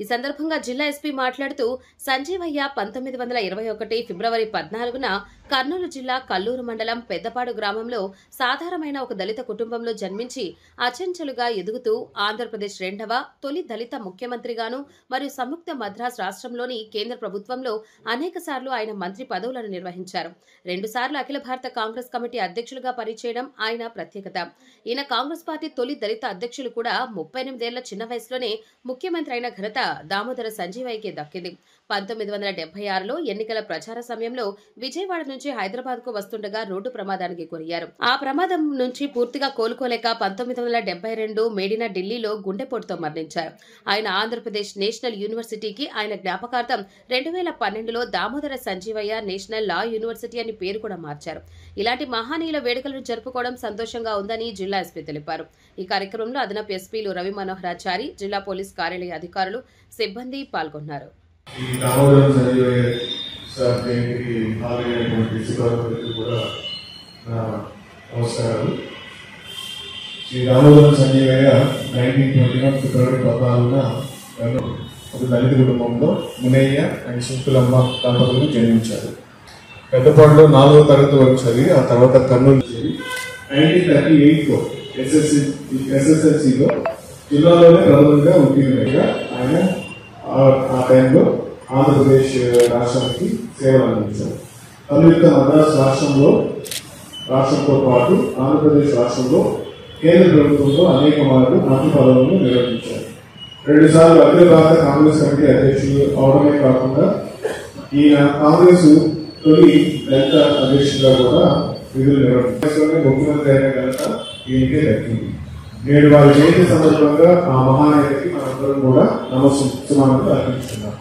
ఈ సందర్భంగా జిల్లా ఎస్పీ మాట్లాడుతూ సంజీవయ్య 1921 ఫిబ్రవరి 14న కర్నూలు జిల్లా కల్లూరు మండలం పెద్దపాడు గ్రామంలో సాధారణమైన ఒక దళిత కుటుంబంలో జన్మించి అచెంచలుగా ఎదుగుతూ ఆంధ్రప్రదేశ్ రెండవ తొలి దళిత ముఖ్యమంత్రిగాను మరియు సంయుక్త మద్రాస్ రాష్ట్రంలోని కేంద్ర ప్రభుత్వంలో అనేకసార్లు ఆయన మంత్రి పదవులను నిర్వహించారు. 2 సార్లు అఖిల భారత కాంగ్రెస్ కమిటీ అధ్యక్షులుగా పనిచేయడం ఆయన ప్రత్యేకత. ఈయన కాంగ్రెస్ పార్టీ తొలి దళిత అధ్యక్షులు కూడా 38 ఏళ్ల చిన్న వయసులోనే ముఖ్యమంత్రి అయిన ఘనత దామోదర సంజీవయ్యకే దక్కింది. 1976లో ఎన్నికల ప్రచార సమయంలో విజయవాడ నుంచి హైదరాబాద్ కు వస్తుండగా రోడ్డు ప్రమాదానికి గురయ్యారు. ఆ ప్రమాదం నుంచి పూర్తిగా కోలుకోలేక 1972 మేడిన ఢిల్లీలో గుండెపోటుతో మరణించారు. ఆయన ఆంధ్రప్రదేశ్ నేషనల్ యూనివర్సిటీకి ఆయన జ్ఞాపకార్థం 2012లో Damodaram Sanjivayya national law university అని పేరు కూడా మార్చారు. ఇలాంటి మహానీయుల వేడుకలను జరుపుకోవడం సంతోషంగా ఉందని జిల్లా ఎస్పీ తెలిపారు. ఈ కార్యక్రమంలో అదనపు ఎస్పీలు రవి మనోహరాచారి, జిల్లా పోలీస్ కార్యాలయ అధికారులు, సిబ్బంది పాల్గొన్నారు. నమస్కారాలు. శ్రీ దామోదర సంజీవయ్య 1921 ఫిబ్రవరి 14న ఒక దళిత కుటుంబంలో మునయ్య అండ్ సింకులమ్మ దంపతులు జన్మించారు. పెద్దపాడులో 4వ తరగతి వరకు చదివి ఆ తర్వాత కర్నూలు చేరి 1938లో SSLCలో జిల్లాలోనే ప్రథమంగా ఉత్తీర్ణుడిగా ఆయన ఆ టైంలో ఆంధ్రప్రదేశ్ రాష్ట్రానికి సేవలు అందించారు. సంయుక్త మద్రాస్ రాష్ట్రంతో పాటు ఆంధ్రప్రదేశ్ రాష్ట్రంలో కేంద్ర ప్రభుత్వంలో అనేక మార్లు మంత్రి పదవులను నిర్వహించారు. 2 సార్లు అఖిల భారత కాంగ్రెస్ కమిటీ అధ్యక్షులు అవడమే కాకుండా ఈయన కాంగ్రెస్ తొలి దళిత అధ్యక్షుడిగా కూడా విధులు నిర్వహించారు. ముఖ్యమంత్రి అయిన ఘనత ఈయనకే దక్కింది. నేడు వారి జయంతి సందర్భంగా ఆ మహానేతకి మనందరం కూడా నమస్సుమానాలు అర్పించుకున్నాం.